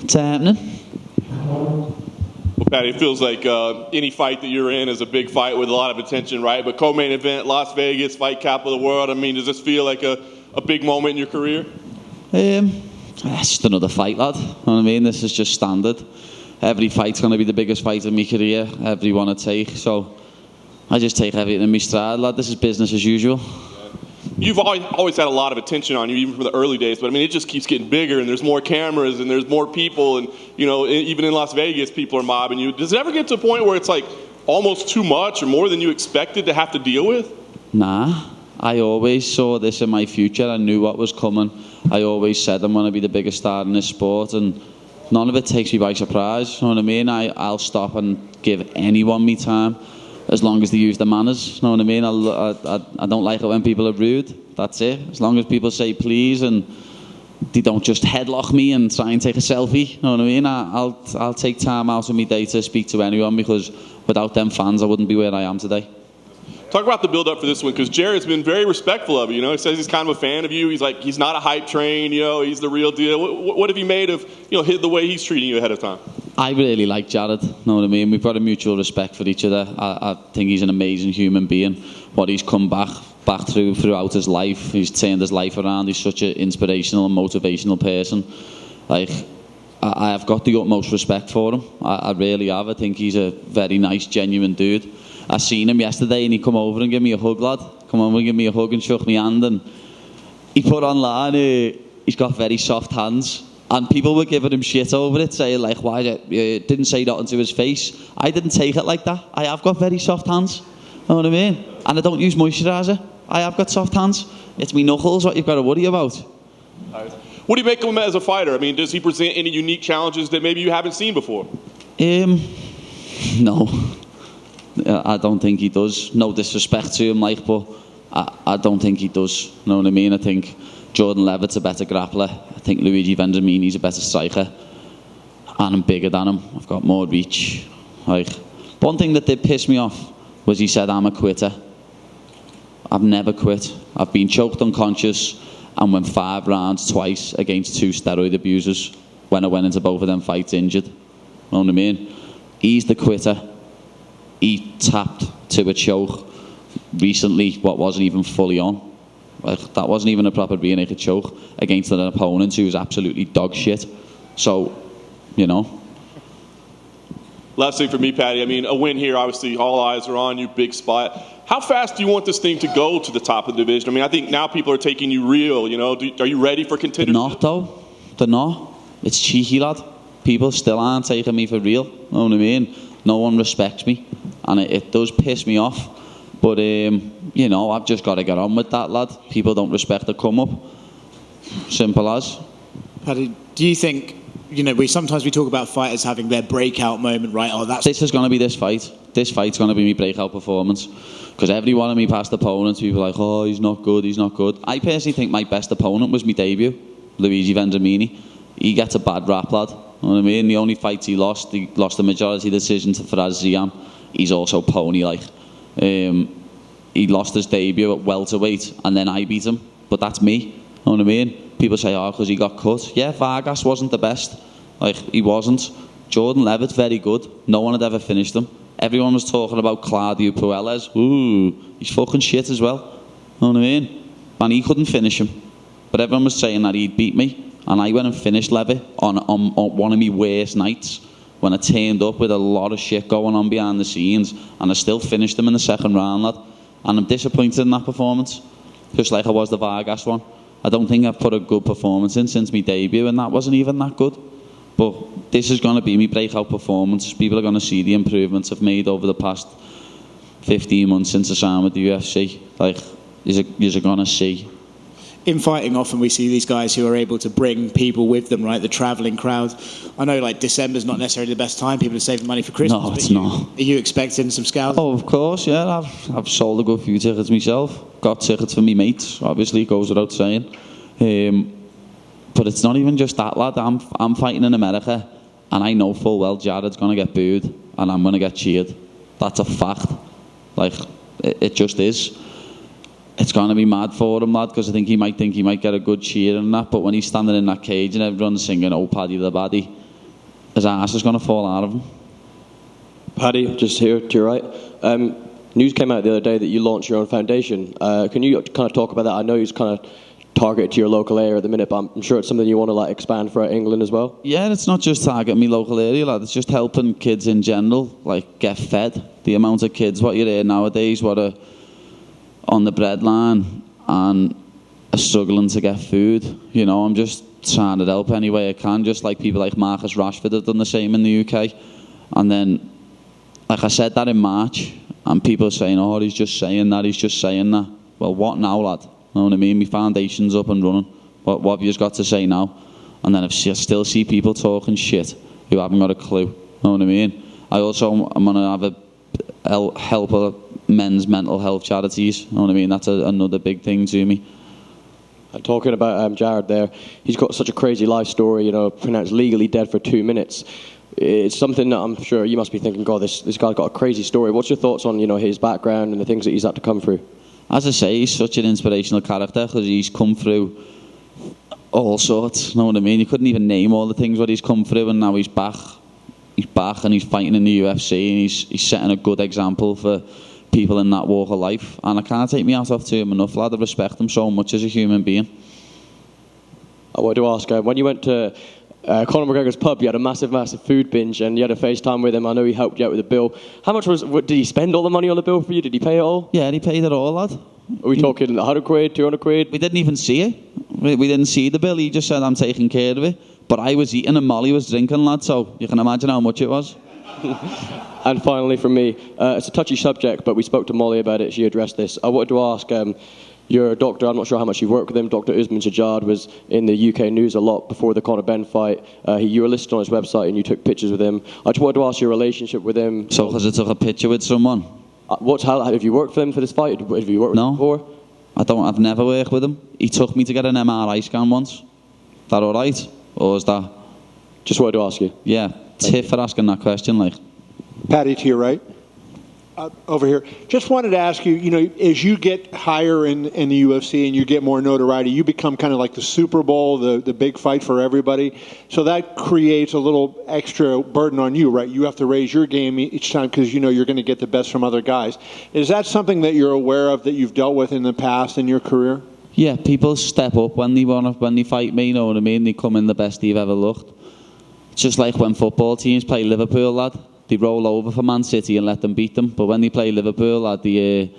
It's happening. Well, Paddy, it feels like any fight that you're in is a big fight with a lot of attention, right? But co-main event, Las Vegas, fight capital of the world. I mean, does this feel like a big moment in your career? It's just another fight, lad. You know what I mean? This is just standard. Every fight's going to be the biggest fight in my career, every one I take. So I just take everything in my stride, lad. This is business as usual. You've always had a lot of attention on you, even from the early days. But I mean, it just keeps getting bigger, and there's more cameras, and there's more people, and even in Las Vegas, people are mobbing you. Does it ever get to a point where it's like almost too much, or more than you expected to have to deal with? Nah, I always saw this in my future. I knew what was coming. I always said I'm going to be the biggest star in this sport, and none of it takes me by surprise. You know what I mean? I'll stop and give anyone me time, as long as they use the manners. You know what I mean? I don't like it when people are rude. That's it. As long as people say please and they don't just headlock me and try and take a selfie. You know what I mean? I'll take time out of my day to speak to anyone, because without them fans I wouldn't be where I am today. Talk about the build-up for this one, because Jared's been very respectful of you. He says he's kind of a fan of you. He's like, he's not a hype train. He's the real deal. What have you made of the way he's treating you ahead of time? I really like Jared. Know what I mean? We've got a mutual respect for each other. I think he's an amazing human being. What he's come back throughout his life, he's turned his life around. He's such an inspirational and motivational person. Like, I have got the utmost respect for him. I really have. I think he's a very nice, genuine dude. I seen him yesterday and he come over and give me a hug, lad. Come over and give me a hug and shook my hand, and he put online he's got very soft hands, and people were giving him shit over it, saying like, why didn't say that into his face. I didn't take it like that. I have got very soft hands, know what I mean? And I don't use moisturiser. I have got soft hands. It's me knuckles what you've got to worry about. What do you make of him as a fighter? I mean, does he present any unique challenges that maybe you haven't seen before? No. I don't think he does. No disrespect to him, but I don't think he does. You know what I mean? I think Jordan Levitt's a better grappler. I think Luigi Vendramini's a better striker. And I'm bigger than him. I've got more reach. One thing that did piss me off was he said I'm a quitter. I've never quit. I've been choked unconscious and went 5 rounds twice against 2 steroid abusers when I went into both of them fights injured. You know what I mean? He's the quitter. He tapped to a choke recently, what wasn't even fully on. That wasn't even a proper rear naked choke against an opponent who was absolutely dog shit. So, Last thing for me, Paddy. I mean, a win here, obviously, all eyes are on you, big spot. How fast do you want this thing to go to the top of the division? I mean, I think now people are taking you real, Are you ready for contendership? They're not, though. They're not. It's cheeky, lad. People still aren't taking me for real. You know what I mean? No one respects me. And it does piss me off. But, I've just got to get on with that, lad. People don't respect the come-up. Simple as. Paddy, do you think, we sometimes talk about fighters having their breakout moment, right? This is going to be this fight. This fight's going to be my breakout performance. Because every one of my past opponents, people are like, oh, he's not good. I personally think my best opponent was my debut, Luigi Vendramini. He gets a bad rap, lad. You know what I mean? The only fights he lost the majority decision to Faraz Ziam. He's also pony-like. He lost his debut at welterweight, and then I beat him. But that's me. You know what I mean? People say, oh, because he got cut. Yeah, Vargas wasn't the best. He wasn't. Jordan Levitt's very good. No one had ever finished him. Everyone was talking about Claudio Puelles. Ooh, he's fucking shit as well. You know what I mean? And he couldn't finish him. But everyone was saying that he'd beat me. And I went and finished Levitt on one of my worst nights, when I turned up with a lot of shit going on behind the scenes, and I still finished him in the second round, lad. And I'm disappointed in that performance, just like I was the Vargas one. I don't think I've put a good performance in since my debut, and that wasn't even that good. But this is going to be my breakout performance. People are going to see the improvements I've made over the past 15 months since I signed with the UFC. You're going to see. In fighting, often we see these guys who are able to bring people with them, right? The travelling crowd. I know, December's not necessarily the best time. People are saving money for Christmas. No, it's not. Are you expecting some scouts? Oh, of course, yeah. I've sold a good few tickets myself. Got tickets for me mates. Obviously, it goes without saying. But it's not even just that, lad. I'm fighting in America, and I know full well Jared's going to get booed, and I'm going to get cheered. That's a fact. It just is. It's going to be mad for him, lad, because I think he might get a good cheer and that, but when he's standing in that cage and everyone's singing, oh, Paddy the Baddie, his ass is going to fall out of him. Paddy, just here to your right. News came out the other day that you launched your own foundation. Can you kind of talk about that? I know you're kind of targeted to your local area at the minute, but I'm sure it's something you want to like expand throughout England as well. Yeah, it's not just targeting me local area, lad. It's just helping kids in general, like, get fed. The amount of kids, what you hear nowadays, what are on the breadline and are struggling to get food. You know, I'm just trying to help any way I can, just like people like Marcus Rashford have done the same in the UK. And then, like I said that in March, and people are saying, oh, he's just saying that. Well, what now, lad? You know what I mean? My foundation's up and running. What have you got to say now? And then I still see people talking shit who haven't got a clue. You know what I mean? I'm going to have help men's mental health charities. You know what I mean? That's another big thing to me. Talking about Jared there, he's got such a crazy life story, you know, pronounced legally dead for 2 minutes. It's something that I'm sure you must be thinking, God, this guy's got a crazy story. What's your thoughts on, you know, his background and the things that he's had to come through? As I say, he's such an inspirational character because he's come through all sorts. You know what I mean? You couldn't even name all the things what he's come through, and now he's back. He's back and he's fighting in the UFC, and he's setting a good example for people in that walk of life. And I can't take me out off to him enough, lad. I respect him so much as a human being. I wanted to ask, when you went to Conor McGregor's pub, you had a massive food binge, and you had a FaceTime with him. I know he helped you out with the bill. How much did he spend all the money on the bill for you? Did he pay it all? Yeah, he paid it all, lad. Are we talking 100 quid, 200 quid? We didn't even see it. We didn't see the bill. He just said, I'm taking care of it. But I was eating and Molly was drinking, lad, so you can imagine how much it was. And finally from me, it's a touchy subject, but we spoke to Molly about it. She addressed this. I wanted to ask, you're a doctor. I'm not sure how much you've worked with him. Dr. Usman Jajad was in the UK news a lot before the Conor Ben fight. You were listed on his website and you took pictures with him. I just wanted to ask your relationship with him. So because I took a picture with someone? Have you worked with him for this fight? Have you worked with him before? I've never worked with him. He took me to get an MRI scan once. Is that all right? Or is that... Just wanted to ask you. Yeah. Tip for asking that question, like. Paddy, to your right. Over here. Just wanted to ask you, you know, as you get higher in the UFC and you get more notoriety, you become kind of like the Super Bowl, the big fight for everybody. So that creates a little extra burden on you, right? You have to raise your game each time because you know you're going to get the best from other guys. Is that something that you're aware of that you've dealt with in the past in your career? Yeah, people step up when they fight me, you know what I mean? They come in the best they've ever looked. It's just like when football teams play Liverpool, lad. They roll over for Man City and let them beat them. But when they play Liverpool, lad, they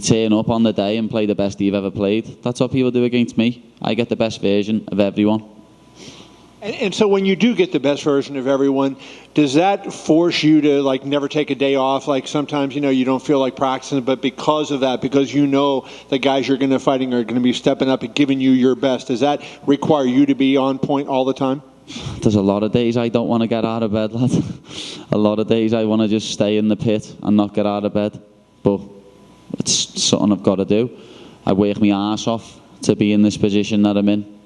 turn up on the day and play the best they've ever played. That's what people do against me. I get the best version of everyone. And so when you do get the best version of everyone, does that force you to like never take a day off? Like sometimes, you know, you don't feel like practicing, but because of that, because you know the guys you're going to fighting are going to be stepping up and giving you your best, does that require you to be on point all the time? There's a lot of days I don't want to get out of bed, lad. A lot of days I want to just stay in the pit and not get out of bed. But it's something I've got to do. I work my arse off to be in this position that I'm in.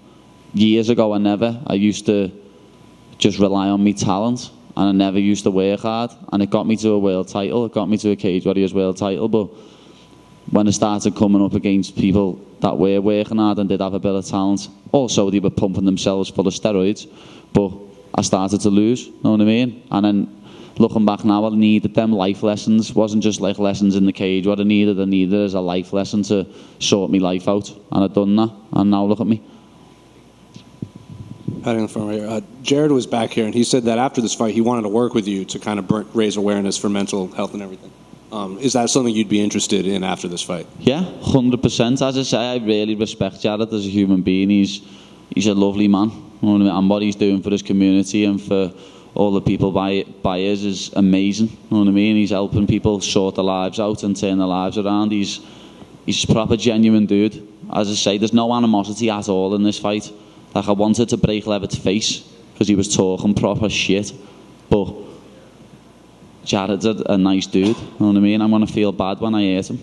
Years ago, I used to just rely on my talent, and I never used to work hard. And it got me to a world title. It got me to a Cage Warriors world title. But when I started coming up against people that were working hard and did have a bit of talent, also they were pumping themselves full of steroids, but I started to lose, know what I mean? And then looking back now, I needed them life lessons. It wasn't just like lessons in the cage. What I needed as a life lesson to sort my life out, and I've done that, and now look at me. Patty in the front right here. Jared was back here, and he said that after this fight, he wanted to work with you to kind of raise awareness for mental health and everything. Is that something you'd be interested in after this fight? Yeah, 100%. As I say, I really respect Jared as a human being. He's a lovely man. You know what I mean? And what he's doing for his community and for all the people by us is amazing. You know what I mean? He's helping people sort their lives out and turn their lives around. He's a proper genuine dude. As I say, there's no animosity at all in this fight. Like, I wanted to break Levitt's face because he was talking proper shit. But Jared's a nice dude, you know what I mean? I'm going to feel bad when I hurt him.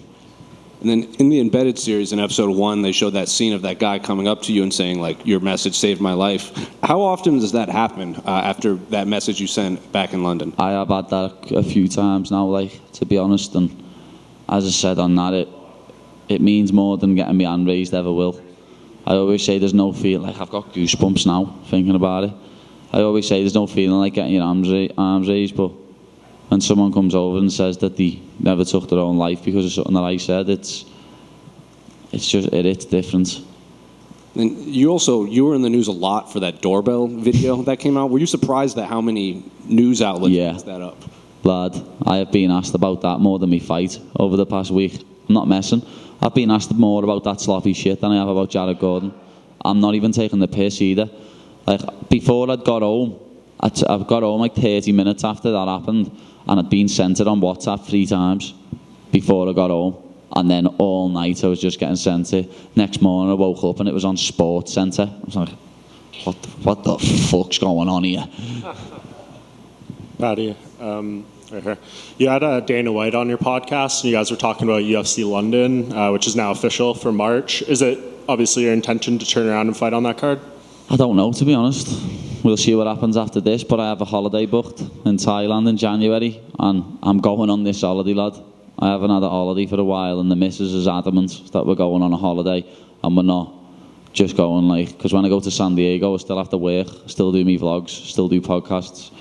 And then in the Embedded series in episode 1, they showed that scene of that guy coming up to you and saying, like, your message saved my life. How often does that happen after that message you sent back in London? I have had that a few times now, like, to be honest. And as I said on that, it means more than getting my hand raised ever will. I always say there's no feel. Like, I've got goosebumps now thinking about it. I always say there's no feeling like getting your arms raised, but when someone comes over and says that they never took their own life because of something that I said, it's different. And you were in the news a lot for that doorbell video that came out. Were you surprised at how many news outlets picked that up? Lad, I have been asked about that more than me fight over the past week. I'm not messing. I've been asked more about that sloppy shit than I have about Jared Gordon. I'm not even taking the piss either. Like, before I'd got home, I've got home like 30 minutes after that happened, and I'd been sent it on WhatsApp 3 times before I got home. And then all night I was just getting sent it. Next morning I woke up and it was on Sports Centre. I was like, what the fuck's going on here? Paddy, right here. You had Dana White on your podcast, and you guys were talking about UFC London, which is now official for March. Is it obviously your intention to turn around and fight on that card? I don't know, to be honest. We'll see what happens after this, but I have a holiday booked in Thailand in January, and I'm going on this holiday, lad. I haven't had a holiday for a while, and the missus is adamant that we're going on a holiday, and we're not just going like, because when I go to San Diego, I still have to work, still do me vlogs, still do podcasts.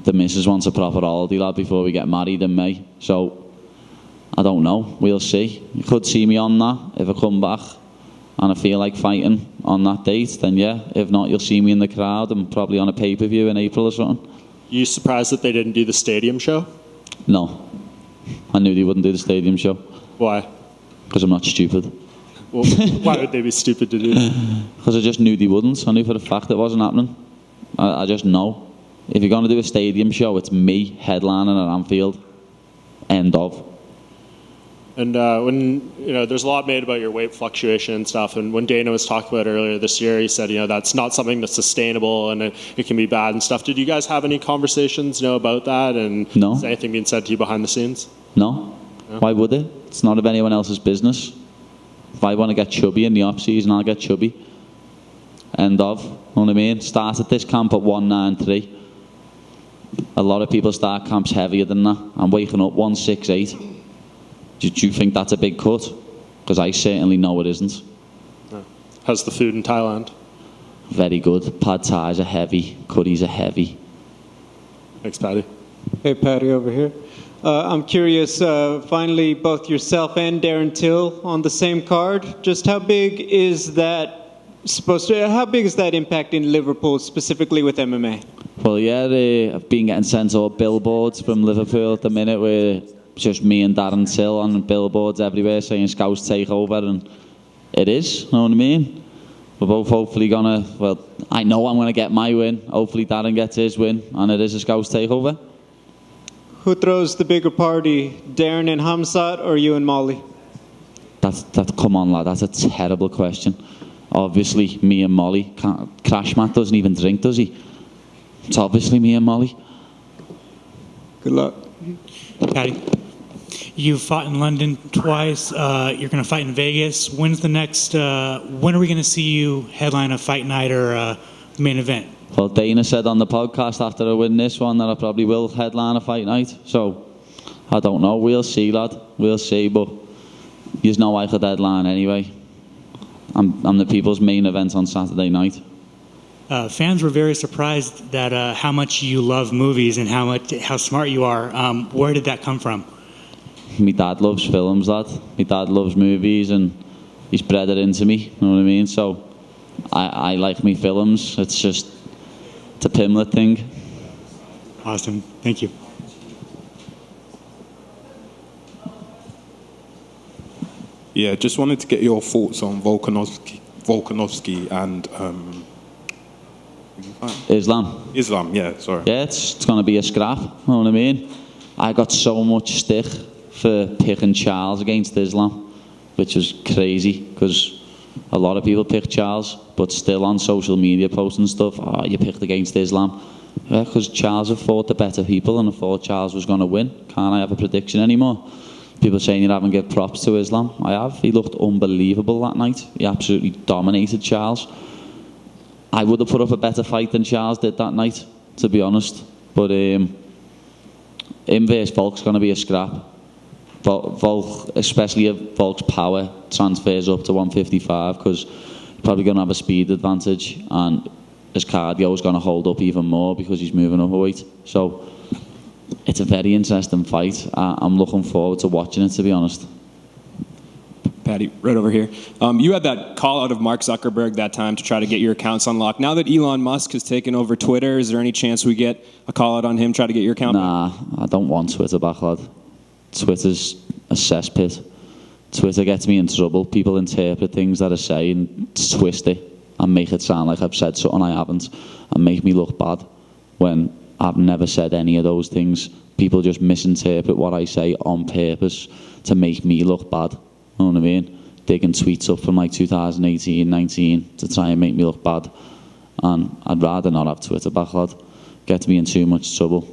The missus wants a proper holiday, lad, before we get married in May. So, I don't know. We'll see. You could see me on that if I come back and I feel like fighting on that date, then yeah. If not, you'll see me in the crowd and probably on a pay-per-view in April or something. You surprised that they didn't do the stadium show? No. I knew they wouldn't do the stadium show. Why? Because I'm not stupid. Well, why would they be stupid to do that? Because I just knew they wouldn't. I knew for a fact it wasn't happening. I just know. If you're going to do a stadium show, it's me headlining at Anfield. End of. And when, there's a lot made about your weight fluctuation and stuff, and when Dana was talking about it earlier this year, he said, that's not something that's sustainable and it can be bad and stuff. Did you guys have any conversations, about that? And No. Is anything being said to you behind the scenes? No. Why would it? It's not of anyone else's business. If I want to get chubby in the off-season, I'll get chubby. End of. Know what I mean? Started this camp at 193. A lot of people start camps heavier than that. I'm waking up 168. Do you think that's a big cut? Because I certainly know it isn't. No. How's the food in Thailand? Very good. Pad Thais are heavy. Curries are heavy. Thanks, Paddy. Hey, Paddy, over here. I'm curious, finally, both yourself and Darren Till on the same card. Just how big is that impact in Liverpool, specifically with MMA? Well, yeah, I've been getting sent all billboards from Liverpool at the minute where just me and Darren Till on billboards everywhere saying Scouse takeover, and it is, know what I mean? We're both hopefully I know I'm gonna get my win. Hopefully Darren gets his win, and it is a Scouse takeover. Who throws the bigger party, Darren and Hamzat or you and Molly? Come on, lad, that's a terrible question. Obviously, me and Molly. Crash Matt doesn't even drink, does he? It's obviously me and Molly. Good luck. Paddy, you've fought in London twice. You're going to fight in Vegas. When's the next? When are we going to see you headline a fight night or a main event? Well, Dana said on the podcast after I win this one that I probably will headline a fight night. So, I don't know. We'll see, lad. We'll see. But you know I could headline anyway. I'm the people's main event on Saturday night. Fans were very surprised that how much you love movies and how smart you are. Where did that come from? My dad loves films, lad. My dad loves movies, and he's bred it into me. You know what I mean? So I like me films. It's a Pimblett thing. Awesome. Thank you. Yeah, just wanted to get your thoughts on Volkanovski and Islam, yeah, sorry. Yeah, it's going to be a scrap, you know what I mean? I got so much stick for picking Charles against Islam, which was crazy, because a lot of people picked Charles, but still on social media posts and stuff, you picked against Islam. Yeah, because Charles have fought the better people, and I thought Charles was going to win. Can't I have a prediction anymore? People saying you haven't given props to Islam. I have. He looked unbelievable that night. He absolutely dominated Charles. I would have put up a better fight than Charles did that night, to be honest. But him versus Volk's going to be a scrap. Volk, especially if Volk's power transfers up to 155, because he's probably going to have a speed advantage. And his cardio is going to hold up even more because he's moving up a weight. So it's a very interesting fight. I'm looking forward to watching it, to be honest. Paddy, right over here. You had that call out of Mark Zuckerberg that time to try to get your accounts unlocked. Now that Elon Musk has taken over Twitter, is there any chance we get a call out on him, try to get your account back? I don't want Twitter back, lad. Twitter's a cesspit. Twitter gets me in trouble. People interpret things that I say and twist it and make it sound like I've said something I haven't and make me look bad when I've never said any of those things. People just misinterpret what I say on purpose to make me look bad. You know what I mean? Digging tweets up from like 2018, 19 to try and make me look bad. And I'd rather not have Twitter back, lad. Gets me in too much trouble.